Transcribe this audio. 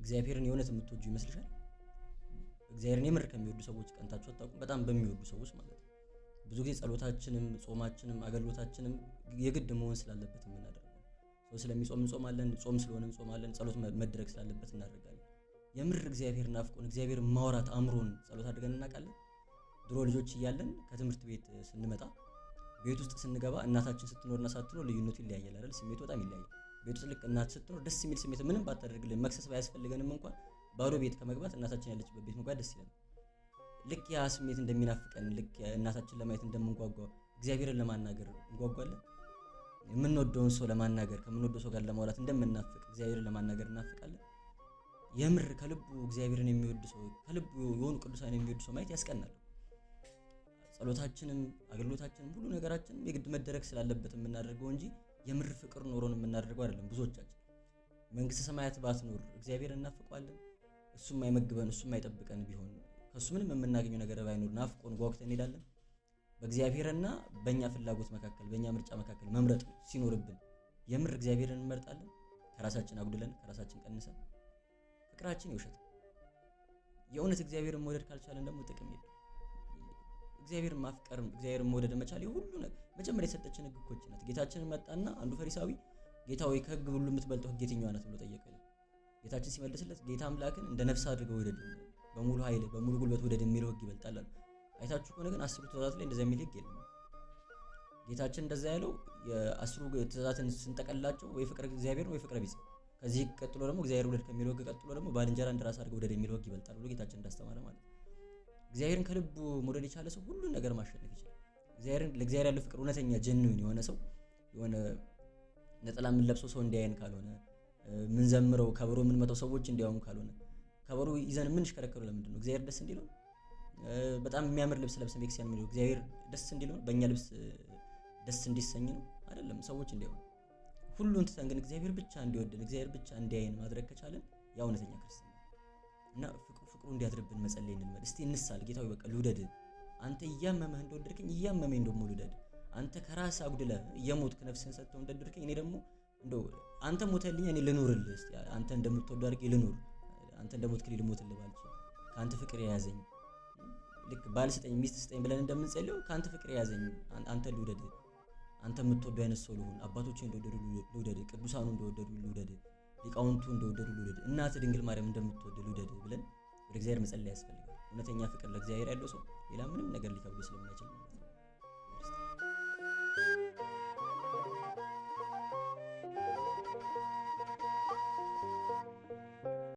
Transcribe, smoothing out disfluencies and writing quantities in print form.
እግዚአብሔርን የእውነት የምትወጁ ይመስልሻል? እግዚአብሔርን የምር ከሚወዱ ሰዎች ቀንታችሁ አታውቁም? በጣም በሚወዱ ሰዎች ማለት ነው። ብዙ ጊዜ ጸሎታችንም ጾማችንም አገልግሎታችንም የግድ መሆን ስላለበት የምናደርገው ሰው ስለሚጾም እንጾማለን፣ ጾም ስለሆነ እንጾማለን፣ ጸሎት መደረግ ስላለበት እናደርጋለን። የምር እግዚአብሔር ናፍቆን እግዚአብሔር ማውራት አምሮን ጸሎት አድርገን እናውቃለን? ድሮ ልጆች እያለን ከትምህርት ቤት ስንመጣ ቤት ውስጥ ስንገባ እናታችን ስትኖርና ሳትኖር ልዩነቱ ይለያያል አይደል? ስሜቱ በጣም ይለያያል። ቤት ውስጥ ልክ እናት ስትኖር ደስ የሚል ስሜት ምንም ባታደርግልን መክሰስ ባያስፈልገንም እንኳን ባዶ ቤት ከመግባት እናታችን ያለችበት ቤት መግባት ደስ ይላል። ልክ ያ ስሜት እንደሚናፍቀን ልክ እናታችን ለማየት እንደምንጓጓ እግዚአብሔርን ለማናገር እንጓጓለን። የምንወደውን ሰው ለማናገር ከምንወደው ሰው ጋር ለማውራት እንደምንናፍቅ እግዚአብሔርን ለማናገር እናፍቃለን። የምር ከልቡ እግዚአብሔርን የሚወድ ሰው ከልቡ የሆኑ ቅዱሳን የሚወድ ሰው ማየት ያስቀናል። ጸሎታችንም አገልግሎታችንም ሁሉ ነገራችንም የግድ መደረግ ስላለበት የምናደርገው እንጂ የምር ፍቅር ኖሮን የምናደርገው አይደለም። ብዙዎቻችን መንግስተ ሰማያት ባትኖር እግዚአብሔርን እናፍቀዋለን። እሱም አይመግበን እሱም አይጠብቀን ቢሆን ከሱ ምንም የምናገኘው ነገር ባይኖር ናፍቆን ጓጉተን እንሄዳለን። በእግዚአብሔርና በእኛ ፍላጎት መካከል በእኛ ምርጫ መካከል መምረጥ ሲኖርብን የምር እግዚአብሔርን እንመርጣለን። ከራሳችን አጉድለን ከራሳችን ቀንሰን ፍቅራችን ይውሸት። የእውነት እግዚአብሔርን መውደድ ካልቻለን ደግሞ ጥቅም የለም። እግዚአብሔርን ማፍቀር እግዚአብሔርን መውደድ መቻል ሁሉ መጀመሪያ የሰጠችን ሕግ እኮ ናት። ጌታችንን መጣና አንዱ ፈሪሳዊ ጌታ ሆይ ከሕግ ሁሉ የምትበልጠው ሕግ የትኛዋ ናት ብሎ ጠየቀው። ጌታችን ሲመልስለት ጌታ አምላክን እንደ ነፍስ አድርገው ውደድ፣ በሙሉ ኃይል በሙሉ ጉልበት ውደድ የሚለው ሕግ ይበልጣል አለ። አይታችሁ ከሆነ ግን 10 ትእዛዛት ላይ እንደዛ የሚል ሕግ የለም። ጌታችን እንደዛ ያለው የ10 ትእዛዛትን ስንጠቀላቸው ወይ ፍቅር እግዚአብሔር ወይ ፍቅር ቢጽ ከዚህ ቀጥሎ ደግሞ እግዚአብሔር ውደድ ከሚለው ሕግ ቀጥሎ ደግሞ ባልንጀራ እንደራስ አድርገው ውደድ የሚለው ሕግ ይበልጣል ብሎ ጌታችን እንዳስተማረ ማለት ነው። እግዚአብሔርን ከልቡ መውደድ የቻለ ሰው ሁሉን ነገር ማሸነፍ ይችላል። ለእግዚአብሔር ያለው ፍቅር እውነተኛ ጀንዊን የሆነ ሰው የሆነ ነጠላ ምን ለብሰው ሰው እንዲያየን ካልሆነ ምን ዘምረው ከበሮ ምን መተው ሰዎች እንዲያውም ካልሆነ ከበሮ ይዘን ምን ሽከረከሩ ለምንድን ነው? እግዚአብሔር ደስ እንዲለው በጣም የሚያምር ልብስ ለብሰን ቤተክርስቲያን የሚለው እግዚአብሔር ደስ እንዲለው በእኛ ልብስ ደስ እንዲሰኝ ነው አይደለም። ሰዎች እንዲያውም ሁሉን ትተን ግን እግዚአብሔር ብቻ እንዲወደን እግዚአብሔር ብቻ እንዲያየን ማድረግ ከቻለን ያ እውነተኛ ክርስትና እና ፍቅሩ እንዲያድርብን መጸለይ እንልመድ። እስቲ እንሳል። ጌታው በቃ ልውደድ፣ አንተ እያመመህ እንደወደድከኝ እያመመኝ ደግሞ ልውደድ። አንተ ከራስ አጉድለ እየሞትክ ነፍስህን ሰጥተው እንደወደድከኝ እኔ ደግሞ እንደው አንተ ሞተልኝ እኔ ልኑርልህ። እስቲ አንተ እንደምትወደው አድርጌ ልኑር። አንተ እንደሞትክልኝ ልሞትልህ ባልችል ካንተ ፍቅር የያዘኝ ልክ ባል ስጠኝ ሚስት ስጠኝ ብለን እንደምንጸልየው ካንተ ፍቅር የያዘኝ አንተ ልውደድ። አንተ የምትወደው አይነት ሰው ልሁን። አባቶቼ እንደወደዱ ልውደድ፣ ቅዱሳኑ እንደወደዱ ልውደድ፣ ሊቃውንቱ እንደወደዱ ልውደድ፣ እናት ድንግል ማርያም እንደምትወደድ ልውደድ ብለን ወደ እግዚአብሔር መጸለይ ያስፈልጋል። እውነተኛ ፍቅር ለእግዚአብሔር ያለው ሰው ሌላ ምንም ነገር ሊከብደው ስለማይችል